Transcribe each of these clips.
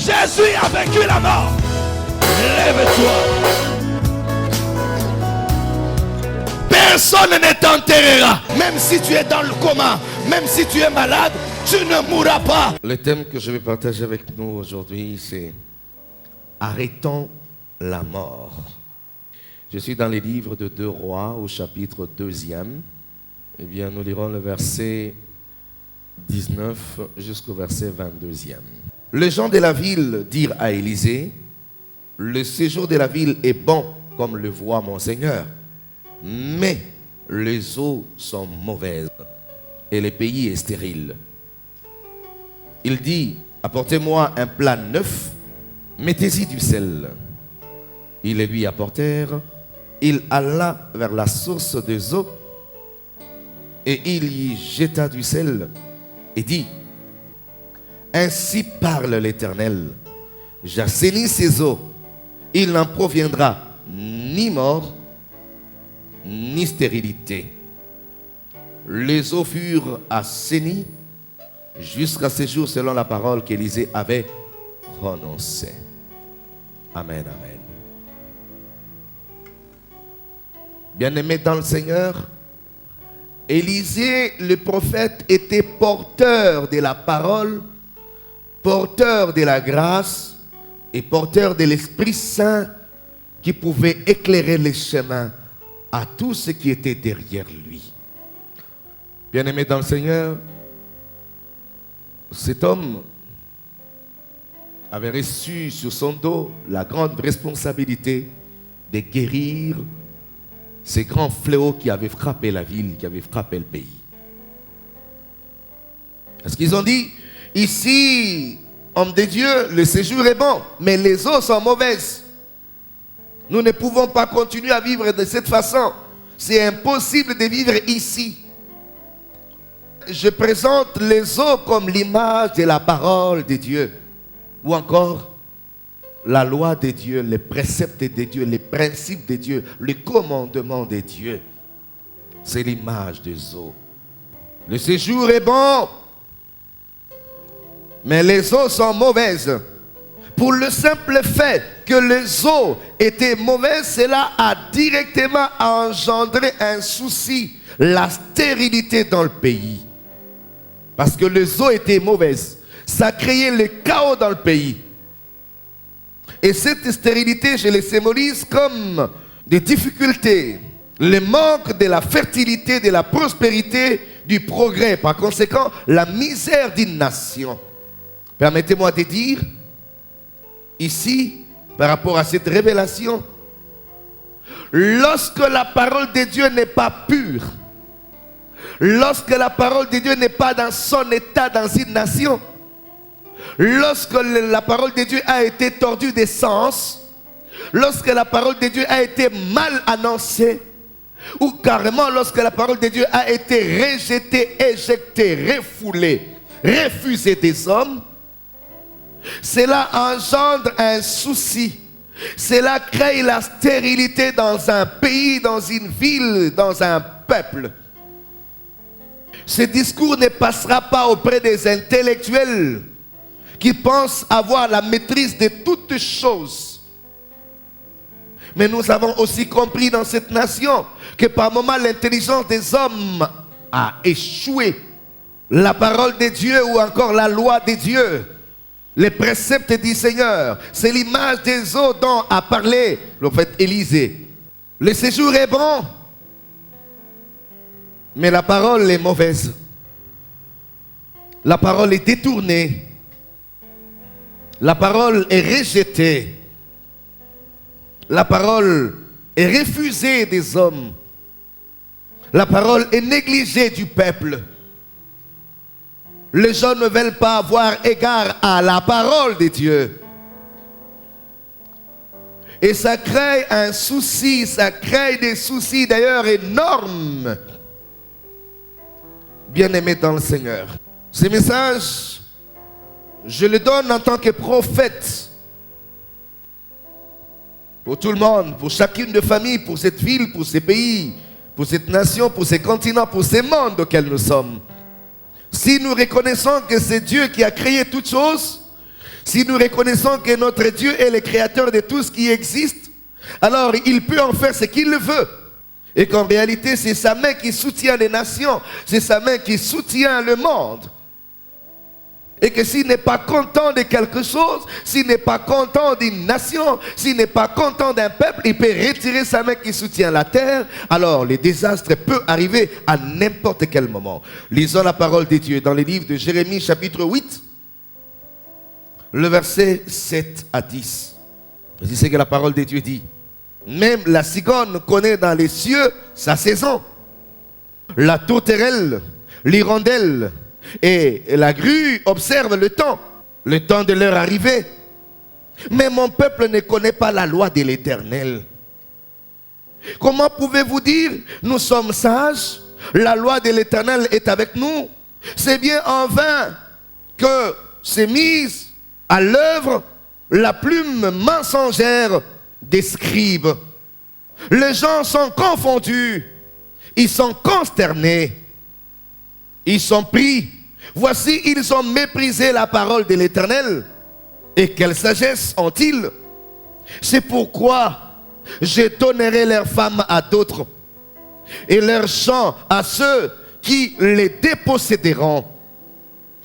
Jésus a vaincu la mort. Lève-toi. Personne ne t'enterrera. Même si tu es dans le coma, même si tu es malade, tu ne mourras pas. Le thème que je vais partager avec nous aujourd'hui, c'est arrêtons la mort. Je suis dans les livres de 2 Rois au chapitre 2e. Eh bien, nous lirons le verset 19 jusqu'au verset 22e. Les gens de la ville dirent à Élisée, le séjour de la ville est bon, comme le voit mon Seigneur, mais les eaux sont mauvaises et le pays est stérile. Il dit, apportez-moi un plat neuf, mettez-y du sel. Ils le lui apportèrent. Il alla vers la source des eaux et il y jeta du sel et dit, ainsi parle l'Éternel, j'assainis ces eaux, il n'en proviendra ni mort, ni stérilité. Les eaux furent assainies jusqu'à ce jour selon la parole qu'Élisée avait prononcée. Amen, amen. Bien-aimés dans le Seigneur, Élisée, le prophète, était porteur de la parole, porteur de la grâce et porteur de l'Esprit Saint qui pouvait éclairer les chemins à tout ce qui était derrière lui. Bien-aimés dans le Seigneur, cet homme avait reçu sur son dos la grande responsabilité de guérir ces grands fléaux qui avaient frappé la ville, qui avaient frappé le pays. Parce qu'ils ont dit, ici, homme de Dieu, le séjour est bon, mais les eaux sont mauvaises. Nous ne pouvons pas continuer à vivre de cette façon. C'est impossible de vivre ici. Je présente les eaux comme l'image de la parole de Dieu. Ou encore, la loi de Dieu, les préceptes de Dieu, les principes de Dieu, les commandements de Dieu. C'est l'image des eaux. Le séjour est bon, mais les eaux sont mauvaises. Pour le simple fait que les eaux étaient mauvaises, cela a directement engendré un souci, la stérilité dans le pays. Parce que les eaux étaient mauvaises. Ça créait le chaos dans le pays. Et cette stérilité, je les symbolise comme des difficultés, le manque de la fertilité, de la prospérité, du progrès. Par conséquent, la misère d'une nation. Permettez-moi de dire, ici, par rapport à cette révélation, lorsque la parole de Dieu n'est pas pure, lorsque la parole de Dieu n'est pas dans son état dans une nation, lorsque la parole de Dieu a été tordue des sens, lorsque la parole de Dieu a été mal annoncée, ou carrément lorsque la parole de Dieu a été rejetée, éjectée, refoulée, refusée des hommes, cela engendre un souci. Cela crée la stérilité dans un pays, dans une ville, dans un peuple. Ce discours ne passera pas auprès des intellectuels qui pensent avoir la maîtrise de toutes choses. Mais nous avons aussi compris dans cette nation que par moments l'intelligence des hommes a échoué. La parole de Dieu ou encore la loi de Dieu, les préceptes du Seigneur, c'est l'image des eaux dont a parlé le prophète Élisée. Le séjour est bon, mais la parole est mauvaise. La parole est détournée. La parole est rejetée. La parole est refusée des hommes. La parole est négligée du peuple. Les gens ne veulent pas avoir égard à la parole de Dieu. Et ça crée un souci, ça crée des soucis d'ailleurs énormes. Bien-aimés dans le Seigneur, ces messages, je les donne en tant que prophète. Pour tout le monde, pour chacune de famille, pour cette ville, pour ces pays, pour cette nation, pour ces continents, pour ces mondes auxquels nous sommes. Si nous reconnaissons que c'est Dieu qui a créé toutes choses, Si nous reconnaissons que notre Dieu est le créateur de tout ce qui existe, alors il peut en faire ce qu'il veut. Et qu'en réalité, c'est sa main qui soutient les nations, c'est sa main qui soutient le monde. Et que s'il n'est pas content de quelque chose, s'il n'est pas content d'une nation, s'il n'est pas content d'un peuple, il peut retirer sa main qui soutient la terre. Alors le désastre peut arriver à n'importe quel moment. Lisons la parole de Dieu dans le livre de Jérémie chapitre 8, le verset 7 à 10. C'est ce que la parole de Dieu dit. Même la cigogne connaît dans les cieux sa saison. La tourterelle, l'hirondelle et la grue observent le temps de leur arrivée. Mais mon peuple ne connaît pas la loi de l'Éternel. Comment pouvez-vous dire, nous sommes sages, la loi de l'Éternel est avec nous? C'est bien en vain que s'est mise à l'œuvre la plume mensongère des scribes. Les gens sont confondus, ils sont consternés, ils sont pris. Voici, ils ont méprisé la parole de l'Éternel. Et quelle sagesse ont-ils? C'est pourquoi je donnerai leurs femmes à d'autres et leurs champs à ceux qui les déposséderont.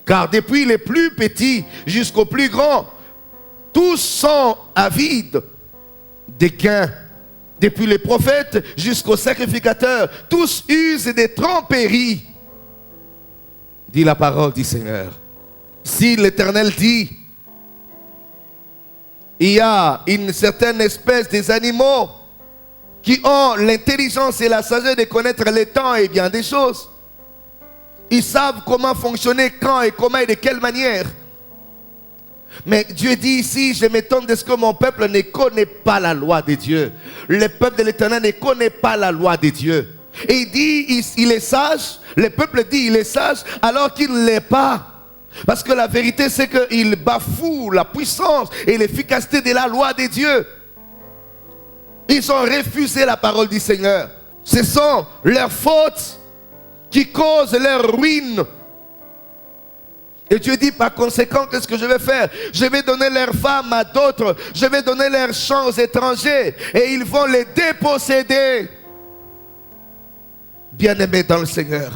Car depuis les plus petits jusqu'aux plus grands, tous sont avides des gains. Depuis les prophètes jusqu'aux sacrificateurs, tous usent des tromperies. Dit la parole du Seigneur. Si l'Éternel dit, il y a une certaine espèce des animaux qui ont l'intelligence et la sagesse de connaître les temps et bien des choses. Ils savent comment fonctionner, quand et comment et de quelle manière. Mais Dieu dit ici, je m'étonne de ce que mon peuple ne connaît pas la loi de Dieu. Le peuple de l'Éternel ne connaît pas la loi de Dieu. Et il dit, il est sage. Le peuple dit, il est sage, alors qu'il ne l'est pas. Parce que la vérité, c'est qu'il bafoue la puissance et l'efficacité de la loi de Dieu. Ils ont refusé la parole du Seigneur. Ce sont leurs fautes qui causent leur ruine. Et Dieu dit, par conséquent, qu'est-ce que je vais faire? Je vais donner leurs femmes à d'autres. Je vais donner leurs champs aux étrangers. Et ils vont les déposséder. Bien-aimés dans le Seigneur.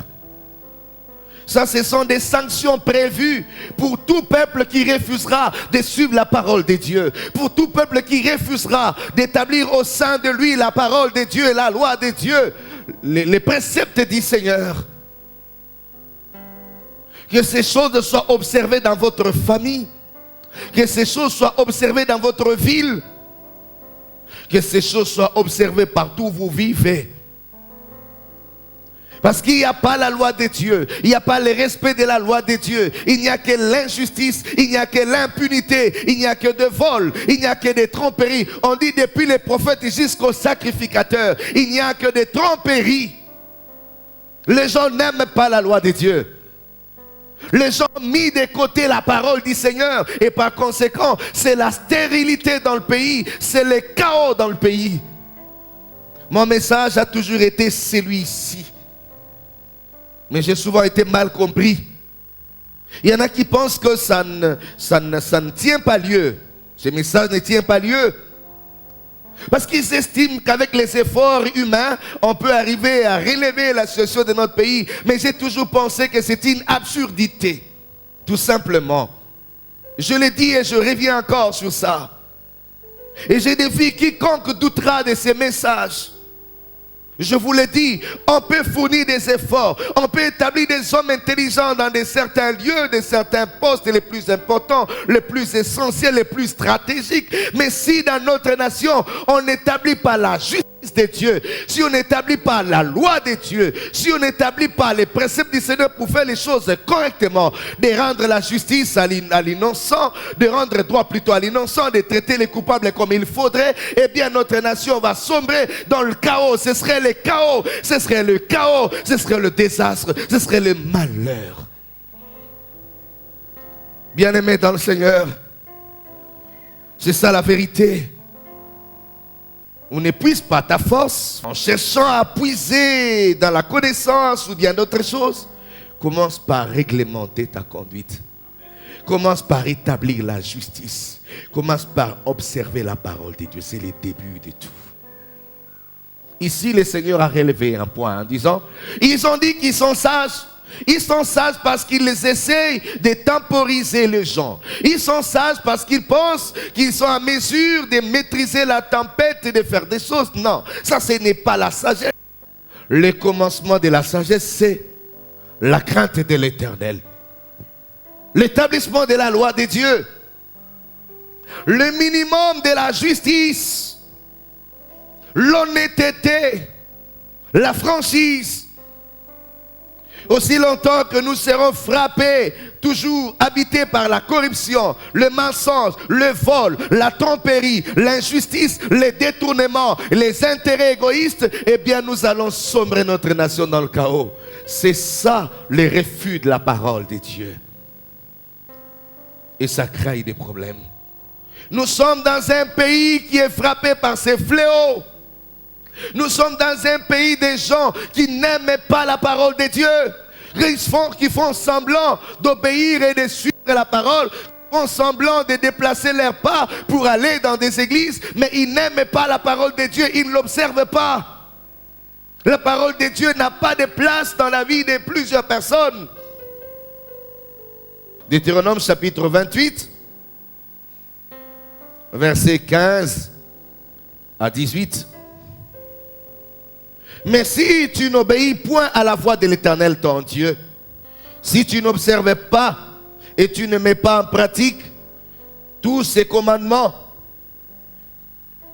Ça, ce sont des sanctions prévues pour tout peuple qui refusera de suivre la parole de Dieu. Pour tout peuple qui refusera d'établir au sein de lui la parole de Dieu et la loi de Dieu. Les préceptes du Seigneur. Que ces choses soient observées dans votre famille. Que ces choses soient observées dans votre ville. Que ces choses soient observées partout où vous vivez. Parce qu'il n'y a pas la loi de Dieu. Il n'y a pas le respect de la loi de Dieu. Il n'y a que l'injustice. Il n'y a que l'impunité. Il n'y a que de vol. Il n'y a que des tromperies. On dit depuis les prophètes jusqu'aux sacrificateurs. Il n'y a que des tromperies. Les gens n'aiment pas la loi de Dieu. Les gens ont mis de côté la parole du Seigneur. Et par conséquent, c'est la stérilité dans le pays. C'est le chaos dans le pays. Mon message a toujours été celui-ci. Mais j'ai souvent été mal compris. Il y en a qui pensent que ça ne tient pas lieu. Ce message ne tient pas lieu. Parce qu'ils estiment qu'avec les efforts humains, on peut arriver à relever la situation de notre pays. Mais j'ai toujours pensé que c'est une absurdité. Tout simplement. Je le dis et je reviens encore sur ça. Et je défie quiconque doutera de ces messages. Je vous le dis, on peut fournir des efforts, on peut établir des hommes intelligents dans certains lieux, de certains postes les plus importants, les plus essentiels, les plus stratégiques. Mais si dans notre nation, on n'établit pas la justice de Dieu, si on n'établit pas la loi de Dieu, si on n'établit pas les préceptes du Seigneur pour faire les choses correctement, de rendre la justice à l'innocent, de rendre droit plutôt à l'innocent, de traiter les coupables comme il faudrait, eh bien notre nation va sombrer dans le chaos. Ce serait le chaos, ce serait le chaos, ce serait le désastre, ce serait le malheur. Bien-aimés dans le Seigneur, c'est ça la vérité. On n'épuise pas ta force en cherchant à puiser dans la connaissance ou bien d'autres choses. Commence par réglementer ta conduite. Commence par établir la justice. Commence par observer la parole de Dieu. C'est le début de tout. Ici, le Seigneur a relevé un point en disant, ils ont dit qu'ils sont sages. Ils sont sages parce qu'ils essayent de temporiser les gens. Ils sont sages parce qu'ils pensent qu'ils sont en mesure de maîtriser la tempête et de faire des choses. Non, ça ce n'est pas la sagesse. Le commencement de la sagesse, c'est la crainte de l'Éternel. L'établissement de la loi de Dieu. Le minimum de la justice. L'honnêteté. La franchise. Aussi longtemps que nous serons frappés, toujours habités par la corruption, le mensonge, le vol, la tromperie, l'injustice, les détournements, les intérêts égoïstes, eh bien nous allons sombrer notre nation dans le chaos. C'est ça le refus de la parole de Dieu. Et ça crée des problèmes. Nous sommes dans un pays qui est frappé par ces fléaux. Nous sommes dans un pays des gens qui n'aiment pas la parole de Dieu. Qui font semblant d'obéir et de suivre la parole. Qui font semblant de déplacer leurs pas pour aller dans des églises. Mais ils n'aiment pas la parole de Dieu. Ils ne l'observent pas. La parole de Dieu n'a pas de place dans la vie de plusieurs personnes. Deutéronome chapitre 28. Versets 15 à 18. Mais si tu n'obéis point à la voix de l'Éternel ton Dieu, si tu n'observes pas et tu ne mets pas en pratique tous ces commandements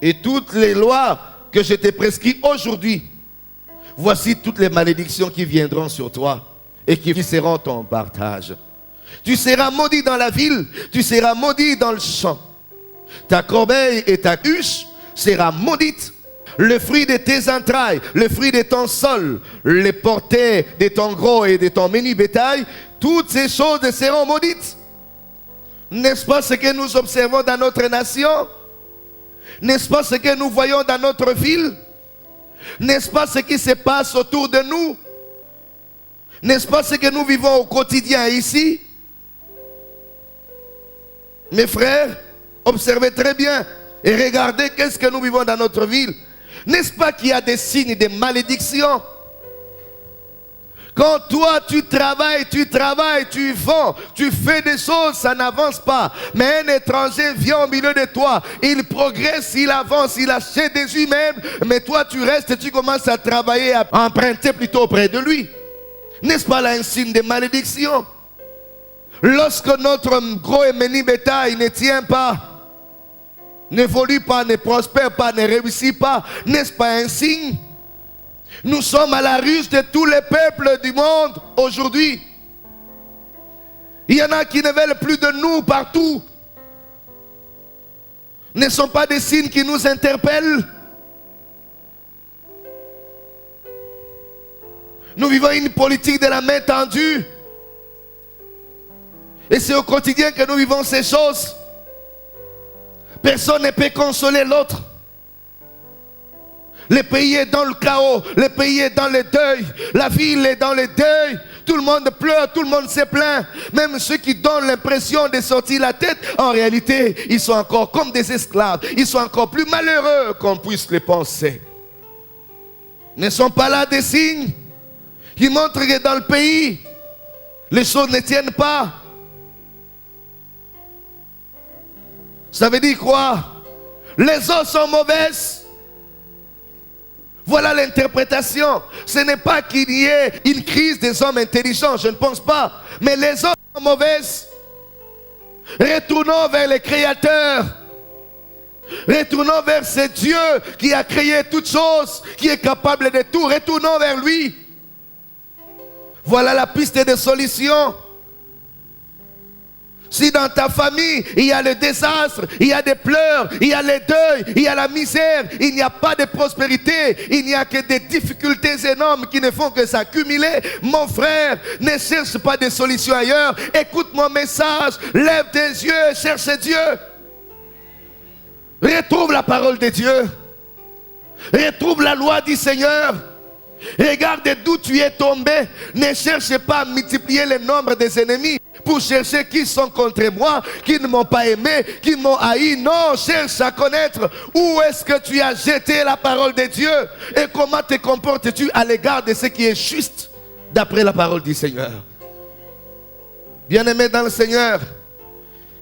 et toutes les lois que je t'ai prescrites aujourd'hui, voici toutes les malédictions qui viendront sur toi et qui seront ton partage. Tu seras maudit dans la ville, tu seras maudit dans le champ. Ta corbeille et ta huche seront maudites. Le fruit de tes entrailles, le fruit de ton sol, les portées de ton gros et de ton menu bétail, toutes ces choses seront maudites. N'est-ce pas ce que nous observons dans notre nation? N'est-ce pas ce que nous voyons dans notre ville? N'est-ce pas ce qui se passe autour de nous? N'est-ce pas ce que nous vivons au quotidien ici? Mes frères, observez très bien et regardez qu'est-ce que nous vivons dans notre ville. N'est-ce pas qu'il y a des signes de malédiction? Quand toi tu travailles, tu vends, tu fais des choses, ça n'avance pas. Mais un étranger vient au milieu de toi, il progresse, il avance, il achète des humains. Mais toi tu restes, tu commences à travailler, à emprunter plutôt auprès de lui. N'est-ce pas là un signe de malédiction? Lorsque notre gros et menu bétail ne tient pas, n'évolue pas, ne prospère pas, ne réussit pas, n'est-ce pas un signe? Nous sommes à la ruche de tous les peuples du monde aujourd'hui. Il y en a qui ne veulent plus de nous partout. Ne sont pas des signes qui nous interpellent? Nous vivons une politique de la main tendue. Et c'est au quotidien que nous vivons ces choses. Personne ne peut consoler l'autre. Le pays est dans le chaos, le pays est dans le deuil, la ville est dans le deuil. Tout le monde pleure, tout le monde se plaint. Même ceux qui donnent l'impression de sortir la tête, en réalité, ils sont encore comme des esclaves. Ils sont encore plus malheureux qu'on puisse les penser. Ne sont pas là des signes qui montrent que dans le pays, les choses ne tiennent pas. Ça veut dire quoi? Les eaux sont mauvaises. Voilà l'interprétation. Ce n'est pas qu'il y ait une crise des hommes intelligents, je ne pense pas. Mais les eaux sont mauvaises. Retournons vers le Créateur. Retournons vers ce Dieu qui a créé toutes choses, qui est capable de tout. Retournons vers lui. Voilà la piste de solution. Si dans ta famille, il y a le désastre, il y a des pleurs, il y a les deuils, il y a la misère, il n'y a pas de prospérité, il n'y a que des difficultés énormes qui ne font que s'accumuler, mon frère, ne cherche pas de solutions ailleurs. Écoute mon message, lève tes yeux, cherche Dieu. Retrouve la parole de Dieu. Retrouve la loi du Seigneur. Regarde d'où tu es tombé. Ne cherche pas à multiplier le nombre des ennemis. pour chercher qui sont contre moi, qui ne m'ont pas aimé, qui m'ont haï. Non, cherche à connaître où est-ce que tu as jeté la parole de Dieu et comment te comportes-tu à l'égard de ce qui est juste d'après la parole du Seigneur. Bien-aimés dans le Seigneur,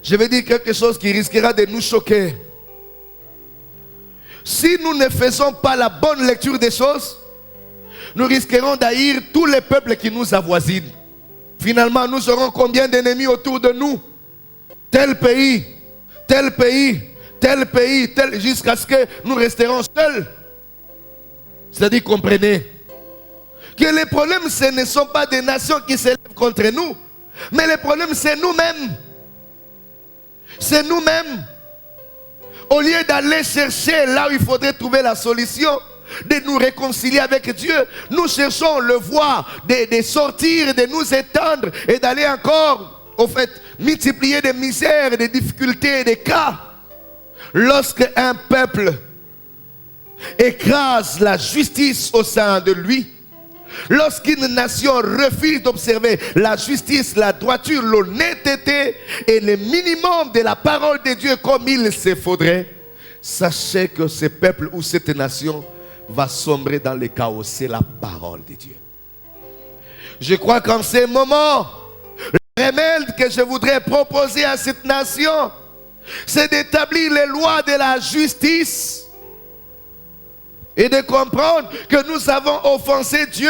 je vais dire quelque chose qui risquera de nous choquer. Si nous ne faisons pas la bonne lecture des choses, nous risquerons d'haïr tous les peuples qui nous avoisinent. Finalement, nous aurons combien d'ennemis autour de nous? Tel pays, tel pays, tel pays, tel, jusqu'à ce que nous resterons seuls. C'est-à-dire, comprenez, que les problèmes, ce ne sont pas des nations qui s'élèvent contre nous, mais les problèmes, c'est nous-mêmes. C'est nous-mêmes. Au lieu d'aller chercher là où il faudrait trouver la solution, de nous réconcilier avec Dieu, nous cherchons le voie de sortir, de nous étendre et d'aller encore, au fait, multiplier des misères, des difficultés, des cas. Lorsque un peuple écrase la justice au sein de lui, lorsqu'une nation refuse d'observer la justice, la droiture, l'honnêteté et le minimum de la parole de Dieu comme il se faudrait, sachez que ce peuple ou cette nation va sombrer dans le chaos. C'est la parole de Dieu. Je crois qu'en ces moments, le remède que je voudrais proposer à cette nation, c'est d'établir les lois de la justice et de comprendre que nous avons offensé Dieu.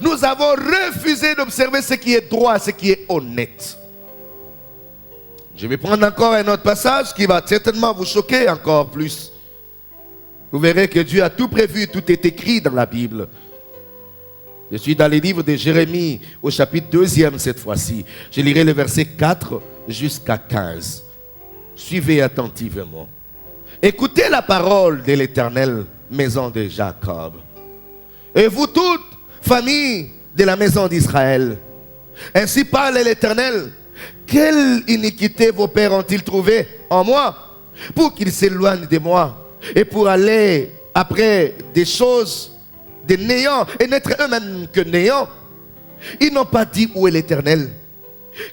Nous avons refusé d'observer ce qui est droit, ce qui est honnête. Je vais prendre encore un autre passage qui va certainement vous choquer encore plus. Vous verrez que Dieu a tout prévu, tout est écrit dans la Bible. Je suis dans les livres de Jérémie, au chapitre 2e cette fois-ci. Je lirai le verset 4 jusqu'à 15. Suivez attentivement. Écoutez la parole de l'Éternel, maison de Jacob. Et vous toutes, famille de la maison d'Israël. Ainsi parle l'Éternel. Quelle iniquité vos pères ont-ils trouvé en moi, pour qu'ils s'éloignent de moi, et pour aller après des choses de néant, et n'être eux-mêmes que néant. Ils n'ont pas dit où est l'Éternel,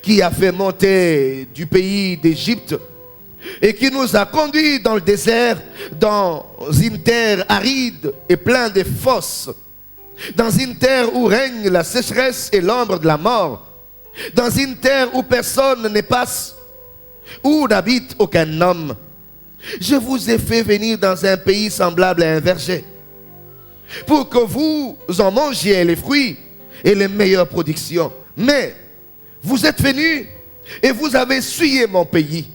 qui a fait monter du pays d'Égypte, et qui nous a conduits dans le désert, dans une terre aride et pleine de fosses, dans une terre où règne la sécheresse et l'ombre de la mort, dans une terre où personne ne passe, où n'habite aucun homme. Je vous ai fait venir dans un pays semblable à un verger, pour que vous en mangiez les fruits et les meilleures productions. Mais vous êtes venus et vous avez souillé mon pays.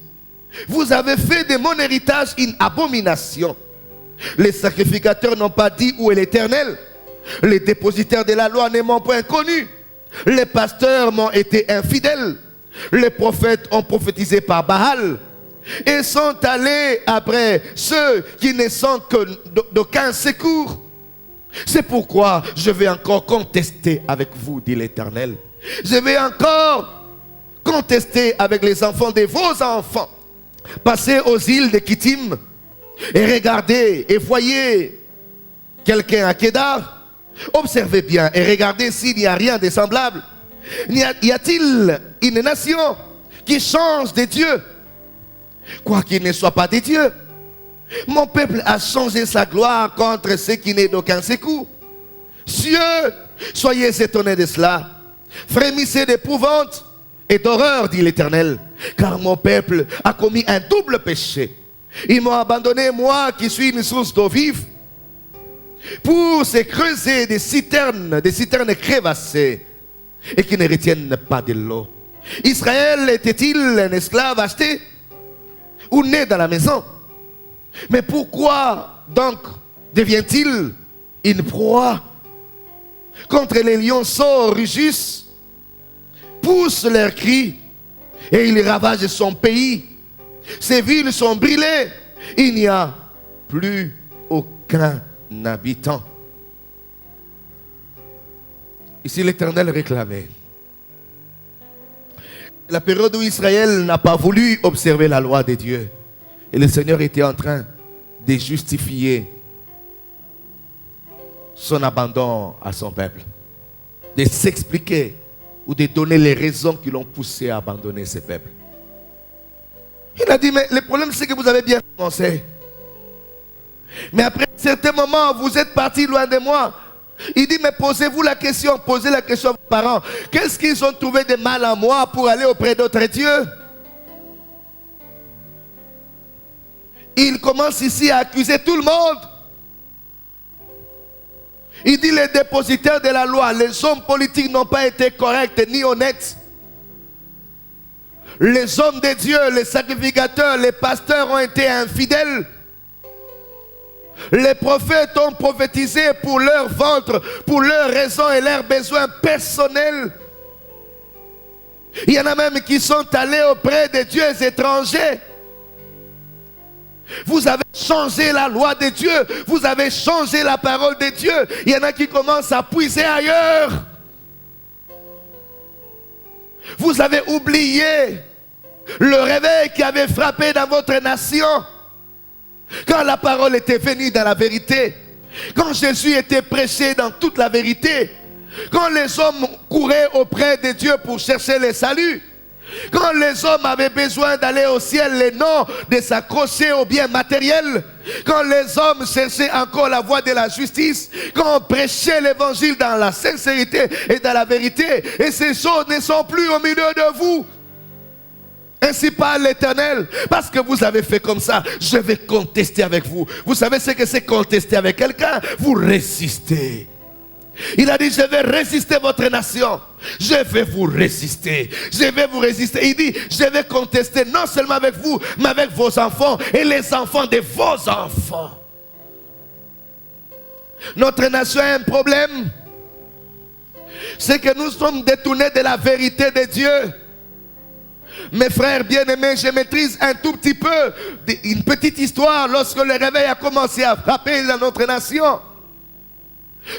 Vous avez fait de mon héritage une abomination. Les sacrificateurs n'ont pas dit où est l'Éternel. Les dépositaires de la loi ne m'ont point connu. Les pasteurs m'ont été infidèles. Les prophètes ont prophétisé par Baal et sont allés après ceux qui ne sont que d'aucun secours. C'est pourquoi je vais encore contester avec vous, dit l'Éternel. Je vais encore contester avec les enfants de vos enfants. Passez aux îles de Kittim et regardez et voyez quelqu'un à Kédar. Observez bien et regardez s'il n'y a rien de semblable. Y a-t-il une nation qui change de Dieu, quoiqu'il ne soit pas de Dieu? Mon peuple a changé sa gloire contre ceux qui n'est d'aucun secours. Cieux, soyez étonnés de cela. Frémissez d'épouvante et d'horreur, dit l'Éternel, car mon peuple a commis un double péché. Ils m'ont abandonné, moi qui suis une source d'eau vive, pour se creuser des citernes crévassées et qui ne retiennent pas de l'eau. Israël était-il un esclave acheté ou né dans la maison? Mais pourquoi donc devient-il une proie? Contre les lionceaux rugissent, poussent leurs cris et ils ravagent son pays. Ses villes sont brûlées, il n'y a plus aucun habitant. Ici l'Éternel réclamait la période où Israël n'a pas voulu observer la loi de Dieu. Et le Seigneur était en train de justifier son abandon à son peuple, de s'expliquer ou de donner les raisons qui l'ont poussé à abandonner ce peuple. Il a dit, mais le problème c'est que vous avez bien commencé. Mais après un certain moment, vous êtes partis loin de moi. Il dit, mais posez-vous la question, posez la question à vos parents. Qu'est-ce qu'ils ont trouvé de mal en moi pour aller auprès d'autres dieux? Il commence ici à accuser tout le monde. Il dit, les dépositaires de la loi, les hommes politiques n'ont pas été corrects ni honnêtes. Les hommes de Dieu, les sacrificateurs, les pasteurs ont été infidèles. Les prophètes ont prophétisé pour leur ventre, pour leurs raisons et leurs besoins personnels. Il y en a même qui sont allés auprès des dieux étrangers. Vous avez changé la loi de Dieu, vous avez changé la parole de Dieu. Il y en a qui commencent à puiser ailleurs. Vous avez oublié le réveil qui avait frappé dans votre nation. Quand la parole était venue dans la vérité, quand Jésus était prêché dans toute la vérité, quand les hommes couraient auprès de Dieu pour chercher le salut, quand les hommes avaient besoin d'aller au ciel, les noms de s'accrocher aux biens matériels, quand les hommes cherchaient encore la voie de la justice, quand on prêchait l'évangile dans la sincérité et dans la vérité, et ces choses ne sont plus au milieu de vous. Ainsi parle l'Éternel, parce que vous avez fait comme ça, je vais contester avec vous. Vous savez ce que c'est contester avec quelqu'un? Vous résistez. Il a dit, je vais résister votre nation. Je vais vous résister. Je vais vous résister. Il dit, je vais contester non seulement avec vous, mais avec vos enfants et les enfants de vos enfants. Notre nation a un problème. C'est que nous sommes détournés de la vérité de Dieu. Mes frères bien-aimés, je maîtrise un tout petit peu une petite histoire lorsque le réveil a commencé à frapper dans notre nation.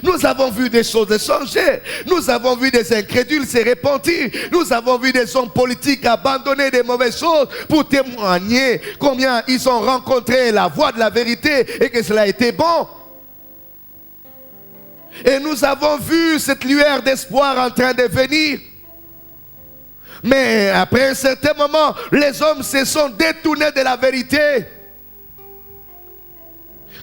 Nous avons vu des choses changer. Nous avons vu des incrédules se repentir. Nous avons vu des hommes politiques abandonner des mauvaises choses pour témoigner combien ils ont rencontré la voie de la vérité et que cela a été bon. Et nous avons vu cette lueur d'espoir en train de venir. Mais après un certain moment, les hommes se sont détournés de la vérité.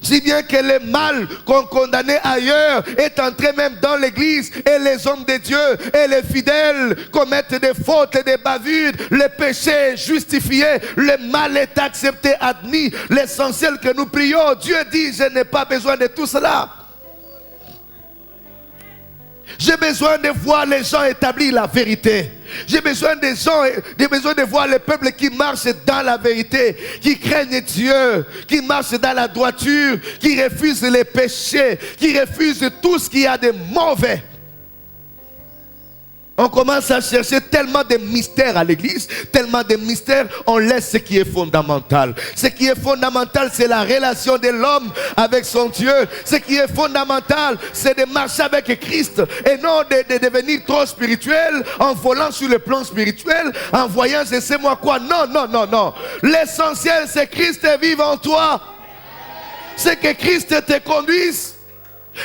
Si bien que le mal qu'on condamnait ailleurs est entré même dans l'église, et les hommes de Dieu et les fidèles commettent des fautes et des bavures, le péché est justifié, le mal est accepté, admis. L'essentiel que nous prions, Dieu dit, je n'ai pas besoin de tout cela. J'ai besoin de voir les gens établir la vérité. J'ai besoin de voir les peuples qui marchent dans la vérité, qui craignent Dieu, qui marchent dans la droiture, qui refusent les péchés, qui refusent tout ce qu'il y a de mauvais. On commence à chercher tellement de mystères à l'église, tellement de mystères, on laisse ce qui est fondamental. Ce qui est fondamental, c'est la relation de l'homme avec son Dieu. Ce qui est fondamental, c'est de marcher avec Christ et non de devenir trop spirituel en volant sur le plan spirituel, en voyant je sais moi quoi. Non, non, non, non. L'essentiel, c'est que Christ vive en toi. C'est que Christ te conduise.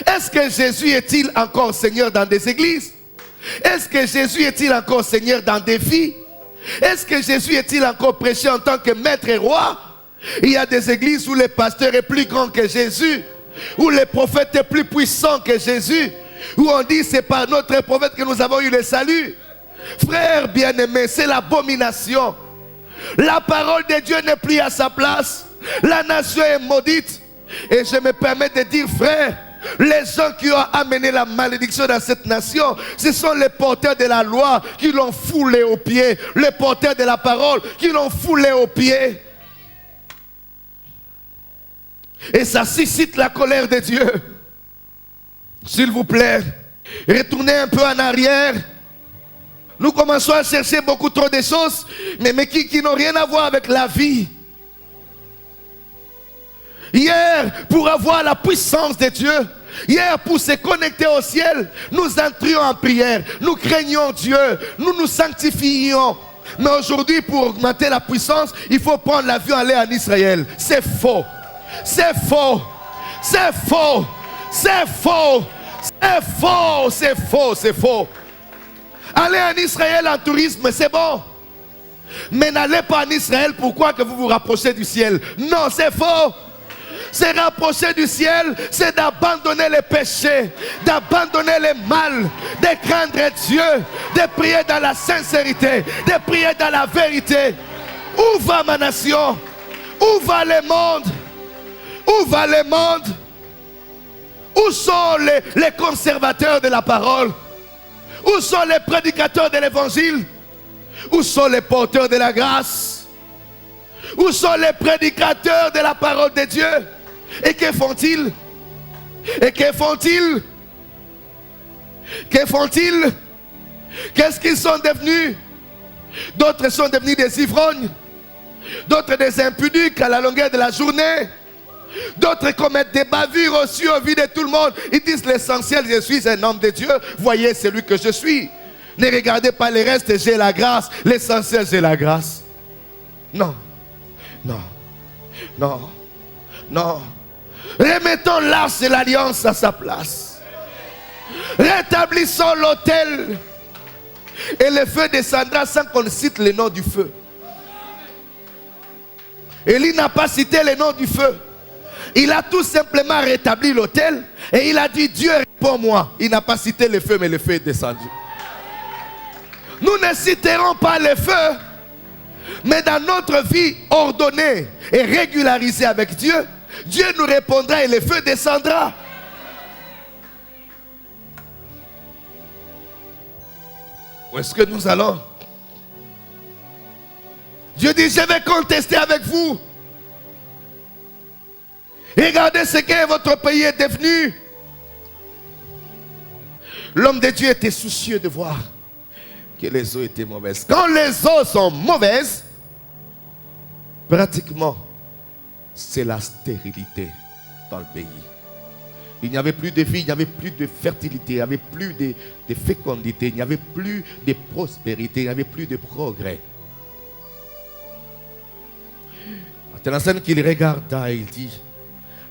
Est-ce que Jésus est-il encore Seigneur dans des églises? Est-ce que Jésus est-il encore Seigneur dans des vies? Est-ce que Jésus est-il encore prêché en tant que maître et roi? Il y a des églises où le pasteur est plus grand que Jésus, où le prophète est plus puissant que Jésus, où on dit c'est par notre prophète que nous avons eu le salut. Frères bien-aimés, c'est l'abomination. La parole de Dieu n'est plus à sa place. La nation est maudite. Et je me permets de dire, frère, les gens qui ont amené la malédiction dans cette nation, ce sont les porteurs de la loi qui l'ont foulé aux pieds. Les porteurs de la parole qui l'ont foulé aux pieds. Et ça suscite la colère de Dieu. S'il vous plaît, retournez un peu en arrière. Nous commençons à chercher beaucoup trop de choses, mais qui n'ont rien à voir avec la vie. Hier, pour avoir la puissance de Dieu, hier, pour se connecter au ciel, nous entrions en prière, nous craignons Dieu, nous nous sanctifions. Mais aujourd'hui, pour augmenter la puissance, il faut prendre l'avion et aller en Israël. C'est faux. C'est faux. C'est faux. C'est faux. C'est faux. C'est faux. C'est faux. Allez en Israël en tourisme, c'est bon. Mais n'allez pas en Israël, pourquoi que vous vous rapprochez du ciel? Non, c'est faux. Se rapprocher du ciel, c'est d'abandonner les péchés, d'abandonner les mal, de craindre Dieu, de prier dans la sincérité, de prier dans la vérité. Où va ma nation? Où va le monde? Où va le monde? Où sont les conservateurs de la parole? Où sont les prédicateurs de l'évangile? Où sont les porteurs de la grâce? Où sont les prédicateurs de la parole de Dieu? Et que font-ils? Et que font-ils? Que font-ils? Qu'est-ce qu'ils sont devenus? D'autres sont devenus des ivrognes. D'autres des impudiques à la longueur de la journée. D'autres commettent des bavures aussi au vu de tout le monde. Ils disent l'essentiel, je suis un homme de Dieu. Voyez celui que je suis. Ne regardez pas les restes, j'ai la grâce. L'essentiel, j'ai la grâce. Non. Non. Non. Non. Remettons l'arche de l'alliance à sa place. Rétablissons l'autel. Et le feu descendra sans qu'on cite le nom du feu. Élie n'a pas cité le nom du feu. Il a tout simplement rétabli l'autel. Et il a dit, Dieu réponds-moi. Il n'a pas cité le feu, mais le feu est descendu. Nous ne citerons pas le feu. Mais dans notre vie ordonnée et régularisée avec Dieu, Dieu nous répondra et le feu descendra. Où est-ce que nous allons? Dieu dit, je vais contester avec vous. Regardez ce que votre pays est devenu. L'homme de Dieu était soucieux de voir que les eaux étaient mauvaises. Quand les eaux sont mauvaises, pratiquement, c'est la stérilité dans le pays. Il n'y avait plus de vie, il n'y avait plus de fertilité, il n'y avait plus de fécondité, il n'y avait plus de prospérité, il n'y avait plus de progrès. C'est la scène qu'il regarda et il dit,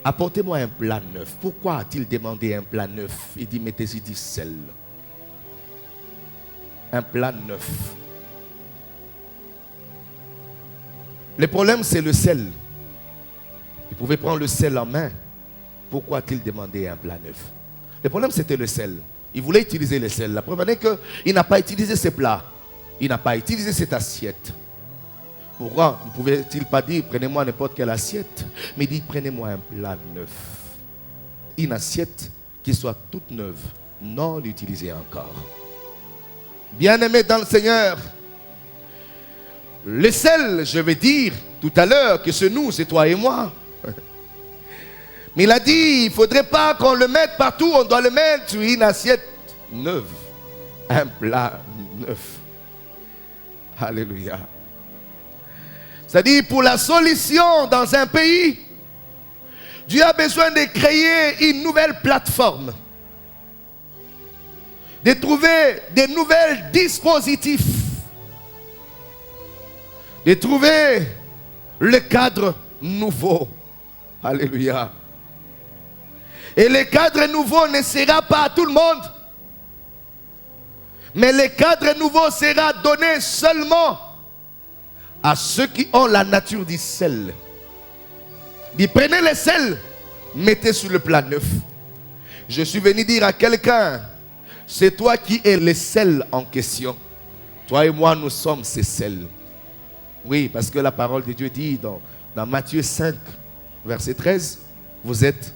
apportez-moi un plat neuf. Pourquoi a-t-il demandé un plat neuf? Il dit, mettez-y du sel. Un plat neuf. Le problème, c'est le sel. Il pouvait prendre le sel en main. Pourquoi a-t-il demandé un plat neuf? Le problème, c'était le sel. Il voulait utiliser le sel. La preuve est qu'il n'a pas utilisé ce plat. Il n'a pas utilisé cette assiette. Pourquoi ne pouvait-il pas dire, prenez-moi n'importe quelle assiette? Mais il dit, prenez-moi un plat neuf. Une assiette qui soit toute neuve, non utilisée encore. Bien-aimés dans le Seigneur, le sel, je vais dire tout à l'heure que c'est nous, c'est toi et moi. Mais il a dit, il ne faudrait pas qu'on le mette partout, on doit le mettre sur une assiette neuve. Un plat neuf. Alléluia. C'est-à-dire, pour la solution dans un pays, Dieu a besoin de créer une nouvelle plateforme. De trouver de nouvelles dispositifs. De trouver le cadre nouveau. Alléluia. Et le cadre nouveau ne sera pas à tout le monde. Mais le cadre nouveau sera donné seulement à ceux qui ont la nature du sel. Dit, prenez le sel, mettez sur le plat neuf. Je suis venu dire à quelqu'un, c'est toi qui es le sel en question. Toi et moi, nous sommes ces sels. Oui, parce que la parole de Dieu dit dans Matthieu 5, verset 13, vous êtes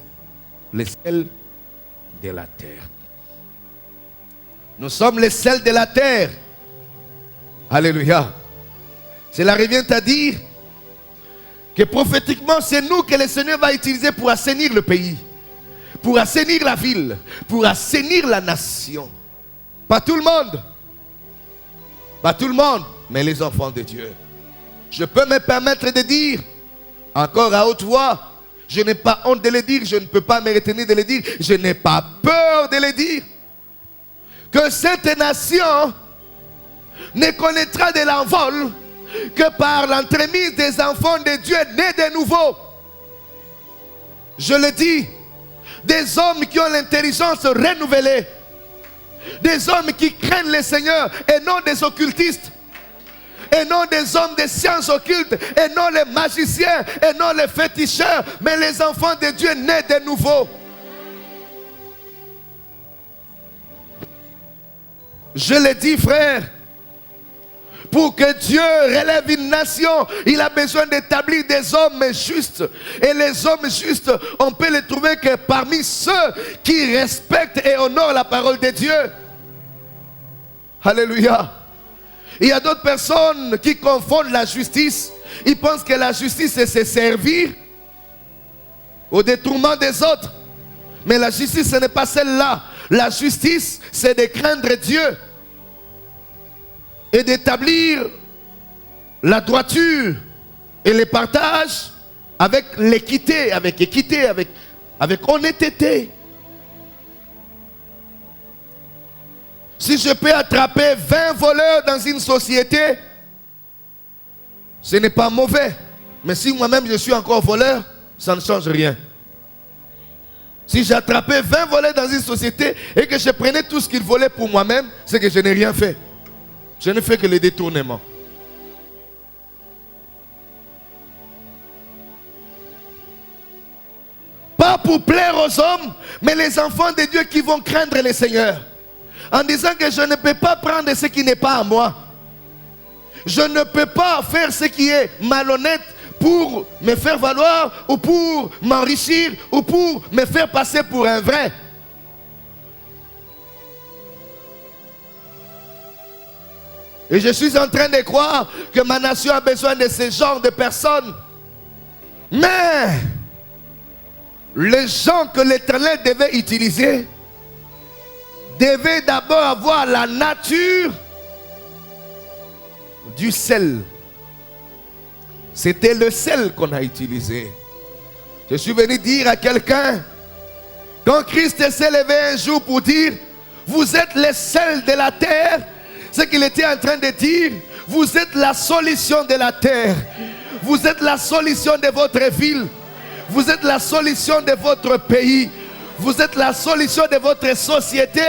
le sel de la terre. Nous sommes le sel de la terre. Alléluia. Cela revient à dire que prophétiquement, c'est nous que le Seigneur va utiliser pour assainir le pays, pour assainir la ville, pour assainir la nation. Pas tout le monde. Pas tout le monde, mais les enfants de Dieu. Je peux me permettre de dire, encore à haute voix, je n'ai pas honte de le dire, je ne peux pas me retenir de le dire, je n'ai pas peur de le dire, que cette nation ne connaîtra de l'envol que par l'entremise des enfants de Dieu nés de nouveau. Je le dis, des hommes qui ont l'intelligence renouvelée, Des hommes qui craignent le Seigneur et non des occultistes. Et non des hommes des sciences occultes. Et non les magiciens. Et non les féticheurs. Mais les enfants de Dieu nés de nouveau. Je le dis, frère. Pour que Dieu relève une nation, il a besoin d'établir des hommes justes. Et les hommes justes, on peut les trouver que parmi ceux qui respectent et honorent la parole de Dieu. Alléluia. Il y a d'autres personnes qui confondent la justice. Ils pensent que la justice, c'est se servir au détriment des autres. Mais la justice, ce n'est pas celle-là. La justice, c'est de craindre Dieu. Et d'établir la droiture et le partage avec l'équité, avec honnêteté. Si je peux attraper 20 voleurs dans une société, ce n'est pas mauvais. Mais si moi-même je suis encore voleur, ça ne change rien. Si j'attrapais 20 voleurs dans une société et que je prenais tout ce qu'ils volaient pour moi-même, c'est que je n'ai rien fait. Je ne fais que le détournement. Pas pour plaire aux hommes, mais les enfants de Dieu qui vont craindre le Seigneur. En disant que je ne peux pas prendre ce qui n'est pas à moi. Je ne peux pas faire ce qui est malhonnête pour me faire valoir ou pour m'enrichir ou pour me faire passer pour un vrai. Et je suis en train de croire que ma nation a besoin de ce genre de personnes. Mais les gens que l'Éternel devait utiliser devaient d'abord avoir la nature du sel. C'était le sel qu'on a utilisé. Je suis venu dire à quelqu'un, quand Christ s'est levé un jour pour dire, vous êtes le sel de la terre, ce qu'il était en train de dire, vous êtes la solution de la terre. Vous êtes la solution de votre ville. Vous êtes la solution de votre pays. Vous êtes la solution de votre société.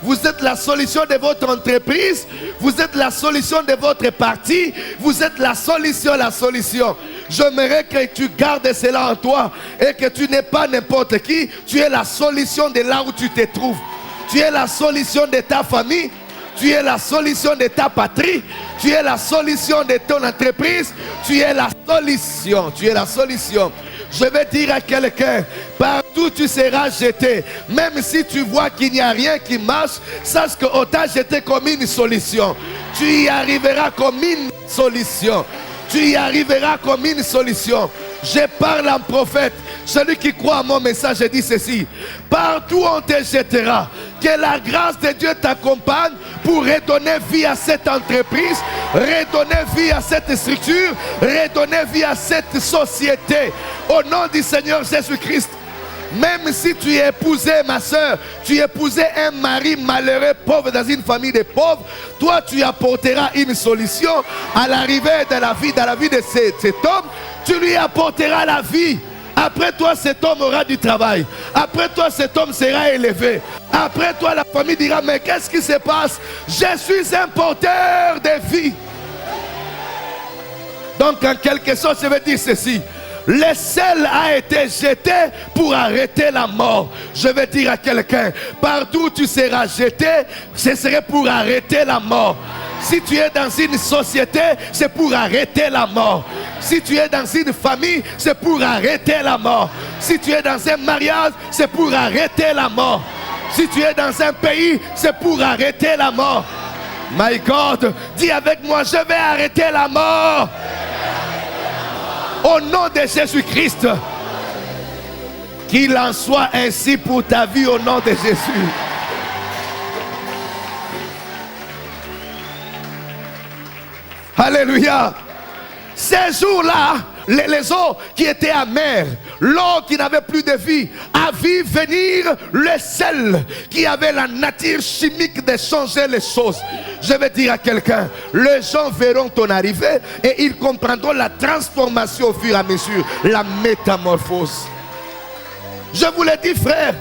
Vous êtes la solution de votre entreprise. Vous êtes la solution de votre parti. Vous êtes la solution. J'aimerais que tu gardes cela en toi et que tu n'es pas n'importe qui. Tu es la solution de là où tu te trouves. Tu es la solution de ta famille. Tu es la solution de ta patrie. Tu es la solution de ton entreprise. Tu es la solution. Tu es la solution. Je vais dire à quelqu'un, partout tu seras jeté. Même si tu vois qu'il n'y a rien qui marche, sache qu'on t'a jeté comme une solution. Tu y arriveras comme une solution. Tu y arriveras comme une solution. Je parle en prophète. Celui qui croit à mon message, je dis ceci. Partout on te jettera. Que la grâce de Dieu t'accompagne pour redonner vie à cette entreprise, redonner vie à cette structure, redonner vie à cette société. Au nom du Seigneur Jésus-Christ. Même si tu es épousé, ma soeur, tu épousais un mari malheureux, pauvre, dans une famille de pauvres, toi tu apporteras une solution à l'arrivée de la vie, dans la vie de cet homme. Tu lui apporteras la vie. Après toi, cet homme aura du travail. Après toi, cet homme sera élevé. Après toi, la famille dira, mais qu'est-ce qui se passe? Je suis un porteur de vie. Donc, en quelque sorte, je vais dire ceci. Le sel a été jeté pour arrêter la mort. Je vais dire à quelqu'un, partout où tu seras jeté, ce serait pour arrêter la mort. Si tu es dans une société, c'est pour arrêter la mort. Si tu es dans une famille, c'est pour arrêter la mort. Si tu es dans un mariage, c'est pour arrêter la mort. Si tu es dans un pays, c'est pour arrêter la mort. My God, dis avec moi, je vais arrêter la mort. Au nom de Jésus-Christ. Qu'il en soit ainsi pour ta vie au nom de Jésus. Alléluia. Ces jours-là, les eaux qui étaient amères, l'eau qui n'avait plus de vie, a vu venir le sel qui avait la nature chimique de changer les choses. Je vais dire à quelqu'un, les gens verront ton arrivée et ils comprendront la transformation au fur et à mesure, la métamorphose. Je vous l'ai dit, frère,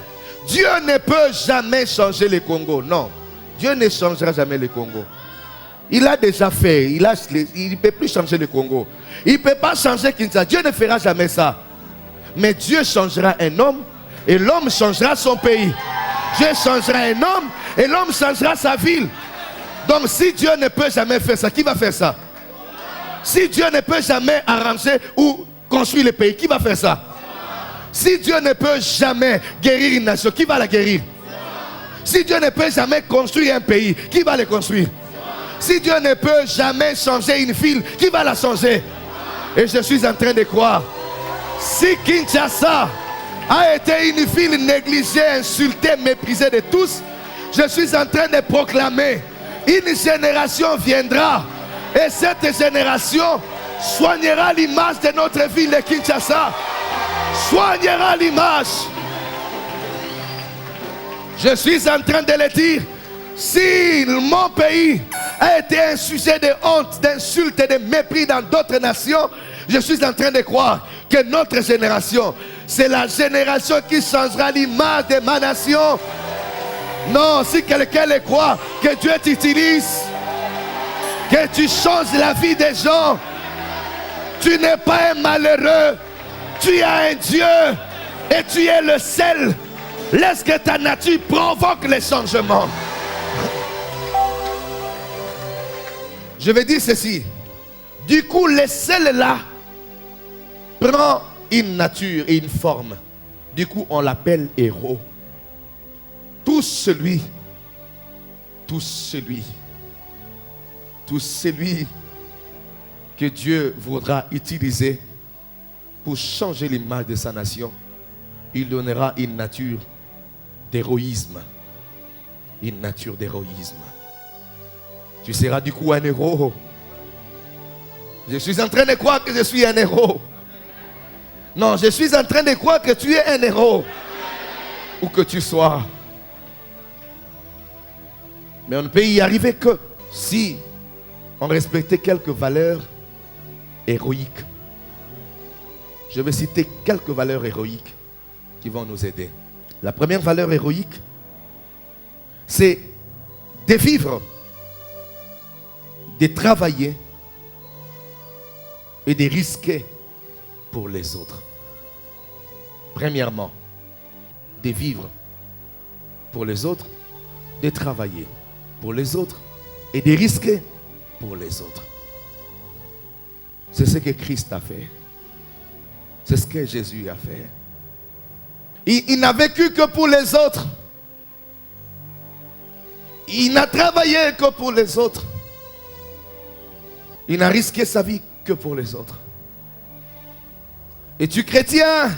Dieu ne peut jamais changer le Congo, non. Dieu ne changera jamais le Congo. Il a déjà fait. Il ne peut plus changer le Congo. Il ne peut pas changer Kinshasa. Dieu ne fera jamais ça. Mais Dieu changera un homme et l'homme changera son pays. Dieu changera un homme et l'homme changera sa ville. Donc si Dieu ne peut jamais faire ça, qui va faire ça? Si Dieu ne peut jamais arranger ou construire le pays, qui va faire ça? Si Dieu ne peut jamais guérir une nation, qui va la guérir? Si Dieu ne peut jamais construire un pays, qui va le construire? Si Dieu ne peut jamais changer une ville, qui va la changer? Et je suis en train de croire, si Kinshasa a été une ville négligée, insultée, méprisée de tous, je suis en train de proclamer, une génération viendra et cette génération soignera l'image de notre ville de Kinshasa. Soignera l'image. Je suis en train de le dire. Si mon pays a été un sujet de honte, d'insulte et de mépris dans d'autres nations, je suis en train de croire que notre génération, c'est la génération qui changera l'image de ma nation. Non, si quelqu'un le croit, que Dieu t'utilise, que tu changes la vie des gens. Tu n'es pas un malheureux, tu as un Dieu et tu es le seul. Laisse que ta nature provoque les changements. Je vais dire ceci. Du coup, le sel là prend une nature et une forme. Du coup, on l'appelle héros. Tout celui que Dieu voudra utiliser pour changer l'image de sa nation, il donnera une nature d'héroïsme. Une nature d'héroïsme. Tu seras du coup un héros. Je suis en train de croire que je suis un héros. Non, je suis en train de croire que tu es un héros. Où que tu sois. Mais on ne peut y arriver que si on respectait quelques valeurs héroïques. Je vais citer quelques valeurs héroïques qui vont nous aider. La première valeur héroïque, c'est de vivre, de travailler et de risquer pour les autres. Premièrement, de vivre pour les autres, de travailler pour les autres et de risquer pour les autres. C'est ce que Christ a fait. C'est ce que Jésus a fait. Il n'a vécu que pour les autres. Il n'a travaillé que pour les autres. Il n'a risqué sa vie que pour les autres. Es-tu chrétien?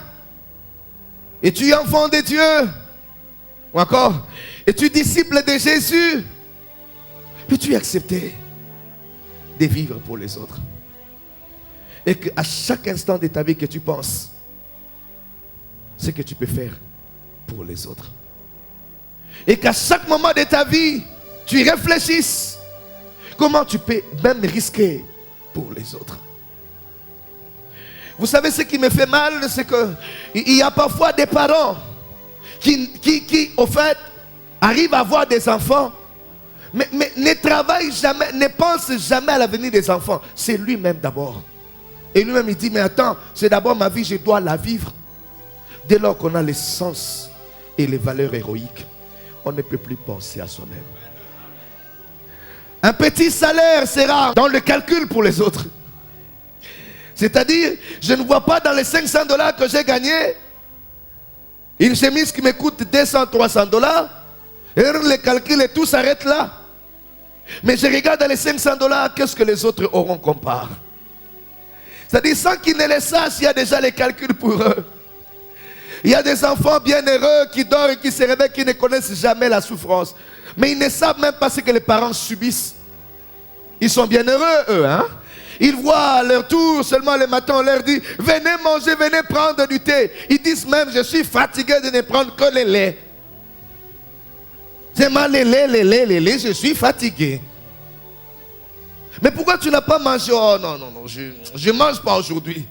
Es-tu enfant de Dieu? Ou encore, es-tu disciple de Jésus? Peux-tu accepter de vivre pour les autres? Et qu'à chaque instant de ta vie que tu penses ce que tu peux faire pour les autres. Et qu'à chaque moment de ta vie, tu réfléchisses comment tu peux même risquer pour les autres. Vous savez ce qui me fait mal, c'est qu'il y a parfois des parents qui au fait, arrivent à avoir des enfants, mais ne travaillent jamais, ne pensent jamais à l'avenir des enfants. C'est lui-même d'abord. Et lui-même il dit, mais attends, c'est d'abord ma vie, je dois la vivre. Dès lors qu'on a le sens et les valeurs héroïques, on ne peut plus penser à soi-même. Un petit salaire sera dans le calcul pour les autres. C'est-à-dire, je ne vois pas dans les $500 que j'ai gagné une chemise qui me coûte $200, $300. Et le calcul et tout s'arrête là. Mais je regarde dans les $500, qu'est-ce que les autres auront comme part. C'est-à-dire, sans qu'ils ne le sachent, il y a déjà les calculs pour eux. Il y a des enfants bienheureux qui dorment et qui se réveillent, qui ne connaissent jamais la souffrance. Mais ils ne savent même pas ce que les parents subissent. Ils sont bienheureux, eux, hein? Ils voient à leur tour, seulement le matin, on leur dit, venez manger, venez prendre du thé. Ils disent même, je suis fatigué de ne prendre que le lait. C'est mal, le lait, je suis fatigué. Mais pourquoi tu n'as pas mangé? Oh non, je ne mange pas aujourd'hui.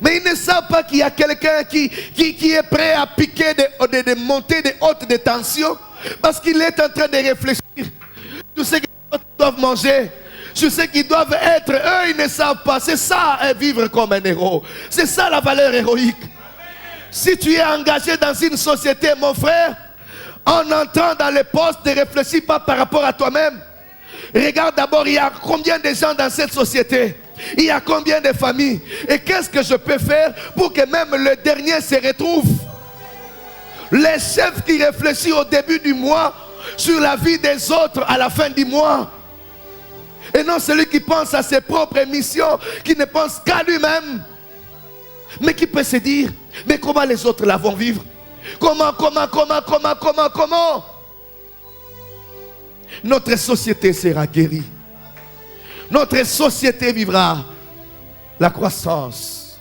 Mais ils ne savent pas qu'il y a quelqu'un qui est prêt à piquer des montées de haute de tension Parce qu'il est en train de réfléchir. Tout ce qu'ils doivent manger. Sur ce qu'ils doivent être. Eux, ils ne savent pas. C'est ça, vivre comme un héros. C'est ça la valeur héroïque. Si tu es engagé dans une société, mon frère, en entrant dans les postes, ne réfléchis pas par rapport à toi-même. Regarde d'abord, il y a combien de gens dans cette société? Il y a combien de familles? Et qu'est-ce que je peux faire pour que même le dernier se retrouve? Les chefs qui réfléchissent au début du mois sur la vie des autres à la fin du mois. Et non celui qui pense à ses propres missions, qui ne pense qu'à lui-même. Mais qui peut se dire, mais comment les autres la vont vivre? Comment? Notre société sera guérie. Notre société vivra la croissance,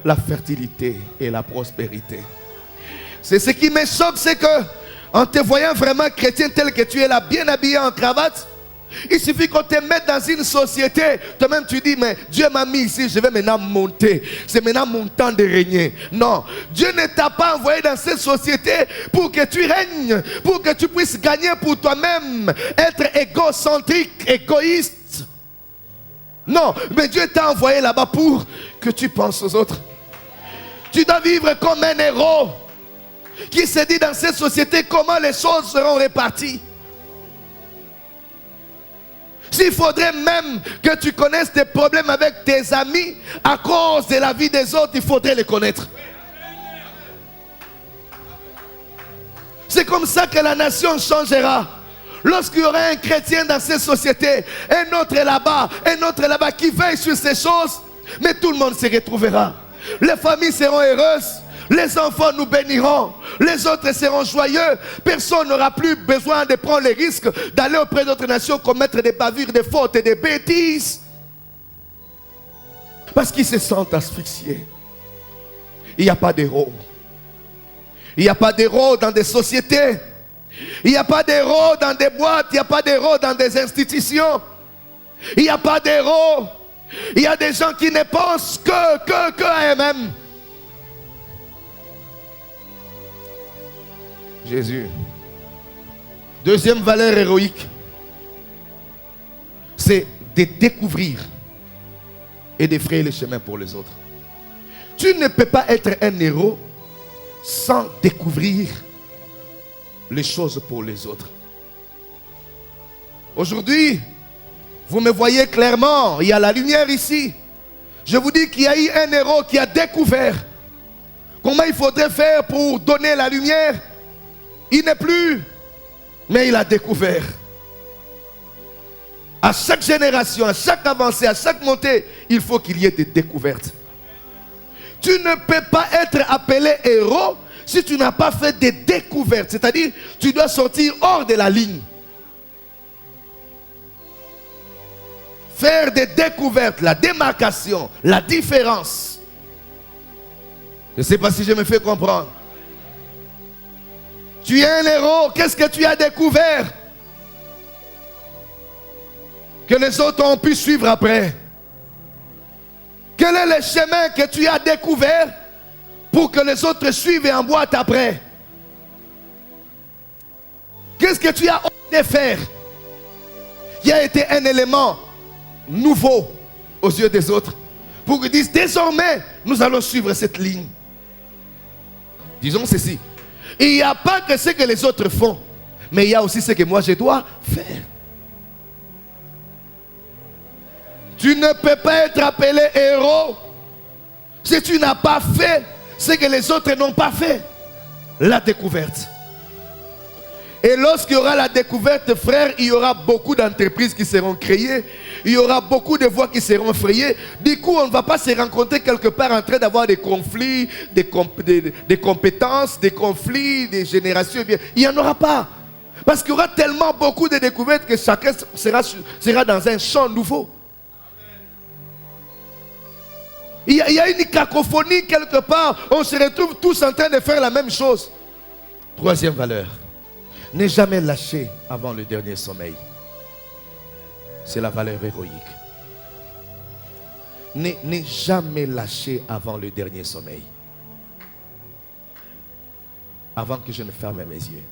la fertilité et la prospérité. C'est ce qui me choque, c'est que en te voyant vraiment chrétien tel que tu es là, bien habillé en cravate, il suffit qu'on te mette dans une société. Toi-même tu dis, mais Dieu m'a mis ici, je vais maintenant monter. C'est maintenant mon temps de régner. Non, Dieu ne t'a pas envoyé dans cette société pour que tu règnes, pour que tu puisses gagner pour toi-même, être égocentrique, égoïste. Non, mais Dieu t'a envoyé là-bas pour que tu penses aux autres. Tu dois vivre comme un héros qui se dit dans cette société comment les choses seront réparties. S'il faudrait même que tu connaisses des problèmes avec tes amis à cause de la vie des autres, il faudrait les connaître. C'est comme ça que la nation changera. Lorsqu'il y aura un chrétien dans cette société, un autre là-bas qui veille sur ces choses, mais tout le monde se retrouvera. Les familles seront heureuses. Les enfants nous béniront. Les autres seront joyeux. Personne n'aura plus besoin de prendre les risques d'aller auprès d'autres nations commettre des bavures, des fautes et des bêtises. Parce qu'ils se sentent asphyxiés. Il n'y a pas d'héros. Il n'y a pas d'héros dans des sociétés. Il n'y a pas d'héros dans des boîtes. Il n'y a pas d'héros dans des institutions. Il n'y a pas d'héros. Il y a des gens qui ne pensent que à eux-mêmes. Jésus. Deuxième valeur héroïque, c'est de découvrir et de frayer le chemin pour les autres. Tu ne peux pas être un héros sans découvrir les choses pour les autres. Aujourd'hui, vous me voyez clairement, il y a la lumière ici. Je vous dis qu'il y a eu un héros qui a découvert comment il faudrait faire pour donner la lumière. Il n'est plus, mais il a découvert. À chaque génération, à chaque avancée, à chaque montée, il faut qu'il y ait des découvertes. Tu ne peux pas être appelé héros si tu n'as pas fait des découvertes. C'est-à-dire, tu dois sortir hors de la ligne. Faire des découvertes, la démarcation, la différence. Je ne sais pas si je me fais comprendre. Tu es un héros, qu'est-ce que tu as découvert que les autres ont pu suivre après? Quel est le chemin que tu as découvert pour que les autres suivent et emboîtent après? Qu'est-ce que tu as osé faire qui a été un élément nouveau aux yeux des autres pour qu'ils disent désormais nous allons suivre cette ligne? Disons ceci. Il n'y a pas que ce que les autres font, mais il y a aussi ce que moi je dois faire. Tu ne peux pas être appelé héros si tu n'as pas fait ce que les autres n'ont pas fait. La découverte. Et lorsqu'il y aura la découverte, frère, il y aura beaucoup d'entreprises qui seront créées. Il y aura beaucoup de voies qui seront frayées. Du coup, on ne va pas se rencontrer quelque part en train d'avoir des conflits, des compétences, des conflits, des générations. Il n'y en aura pas. Parce qu'il y aura tellement beaucoup de découvertes que chacun sera dans un champ nouveau. Il y a une cacophonie quelque part. On se retrouve tous en train de faire la même chose. Troisième valeur. Ne jamais lâcher avant le dernier sommeil. C'est la valeur héroïque. Ne jamais lâcher avant le dernier sommeil. Avant que je ne ferme mes yeux.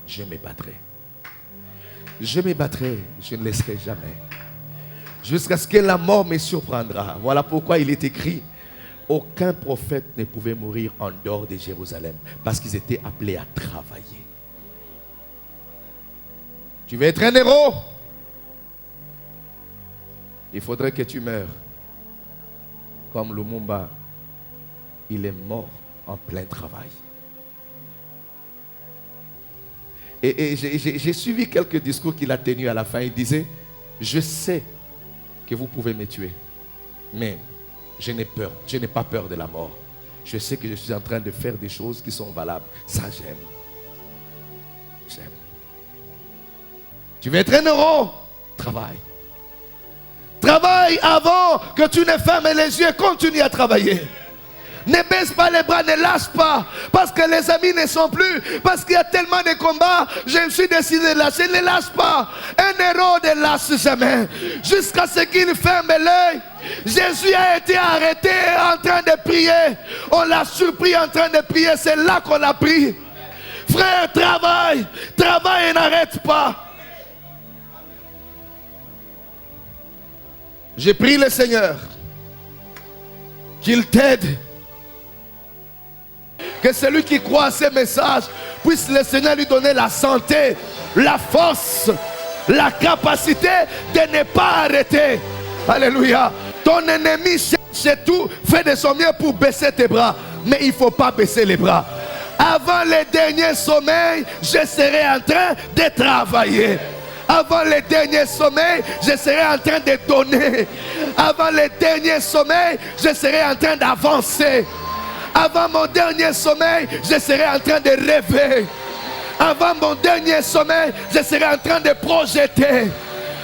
je me battrai. Je me battrai, je ne laisserai jamais. Jusqu'à ce que la mort me surprendra. Voilà pourquoi il est écrit, aucun prophète ne pouvait mourir en dehors de Jérusalem, parce qu'ils étaient appelés à travailler. Tu veux être un héros? Il faudrait que tu meurs. Comme Lumumba, il est mort en plein travail. Et j'ai suivi quelques discours qu'il a tenus à la fin. Il disait, je sais que vous pouvez me tuer, mais je n'ai pas peur de la mort. Je sais que je suis en train de faire des choses qui sont valables. Ça, j'aime. J'aime. Tu veux être un héros? Travaille. Travaille avant que tu ne fermes les yeux et continue à travailler. Ne baisse pas les bras, ne lâche pas. Parce que les amis ne sont plus. Parce qu'il y a tellement de combats. Je me suis décidé de lâcher. Ne lâche pas. Un héros ne lâche jamais. Jusqu'à ce qu'il ferme l'œil. Jésus a été arrêté en train de prier. On l'a surpris en train de prier. C'est là qu'on a pris. Frère, travaille. Travaille et n'arrête pas. J'ai prié le Seigneur qu'il t'aide. Que celui qui croit à ces messages puisse le Seigneur lui donner la santé, la force, la capacité de ne pas arrêter. Alléluia. Ton ennemi cherche tout, fait de son mieux pour baisser tes bras. Mais il ne faut pas baisser les bras. Avant le dernier sommeil, je serai en train de travailler. Avant le dernier sommeil, je serai en train de donner. Avant le dernier sommeil, je serai en train d'avancer. Avant mon dernier sommeil, je serai en train de rêver. Avant mon dernier sommeil, je serai en train de projeter.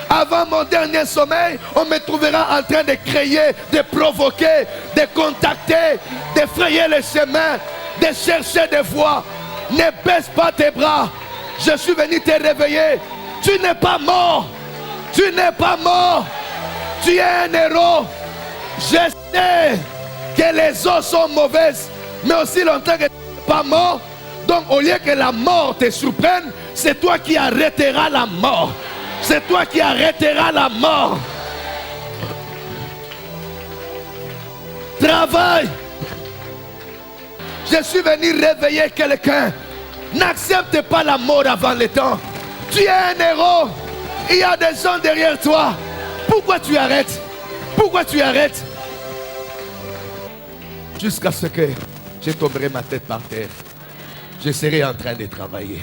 Avant mon dernier sommeil, on me trouvera en train de créer, de provoquer, de contacter, de frayer le chemin, de chercher des voies. Ne baisse pas tes bras. Je suis venu te réveiller. Tu n'es pas mort. Tu n'es pas mort. Tu es un héros. Je sais que les eaux sont mauvaises, mais aussi longtemps que tu n'es pas mort. Donc au lieu que la mort te surprenne, c'est toi qui arrêteras la mort. C'est toi qui arrêteras la mort. Travaille. Je suis venu réveiller quelqu'un. N'accepte pas la mort avant le temps. Tu es un héros. Il y a des gens derrière toi. Pourquoi tu arrêtes? Pourquoi tu arrêtes? Jusqu'à ce que je tomberai ma tête par terre. Je serai en train de travailler.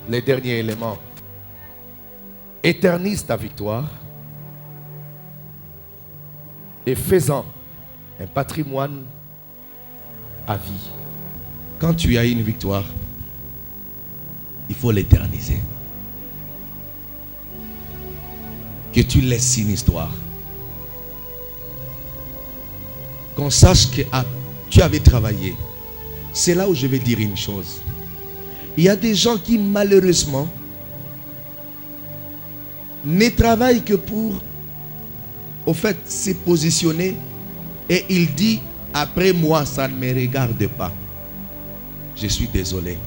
Les derniers éléments. Éternise ta victoire. Et fais-en un patrimoine à vie. Quand tu as une victoire, il faut l'éterniser. Que tu laisses une histoire. Qu'on sache que tu avais travaillé. C'est là où je vais dire une chose. Il y a des gens qui malheureusement ne travaillent que pour, au fait, se positionner. Et il dit, après moi, ça ne me regarde pas. Je suis désolé.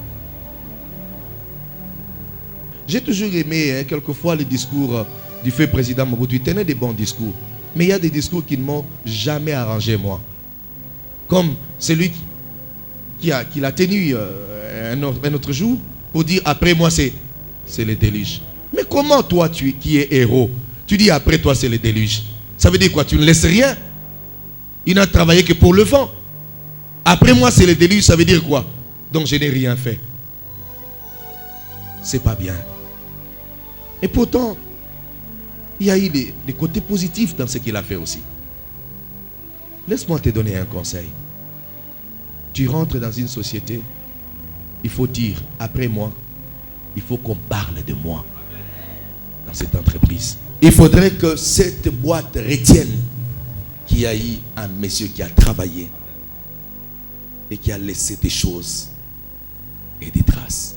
J'ai toujours aimé quelquefois le discours du feu président Mobutu. Il tenait des bons discours. Mais il y a des discours qui ne m'ont jamais arrangé moi. Comme celui qui l'a tenu un autre jour pour dire après moi c'est le déluge. Mais comment toi qui es héros, tu dis après toi c'est le déluge? Ça veut dire quoi? Tu ne laisses rien. Il n'a travaillé que pour le vent. Après moi c'est le déluge, ça veut dire quoi? Donc je n'ai rien fait. C'est pas bien. Et pourtant, il y a eu des côtés positifs dans ce qu'il a fait aussi. Laisse-moi te donner un conseil. Tu rentres dans une société, il faut dire, après moi, il faut qu'on parle de moi dans cette entreprise. Il faudrait que cette boîte retienne qu'il y a eu un monsieur qui a travaillé et qui a laissé des choses et des traces.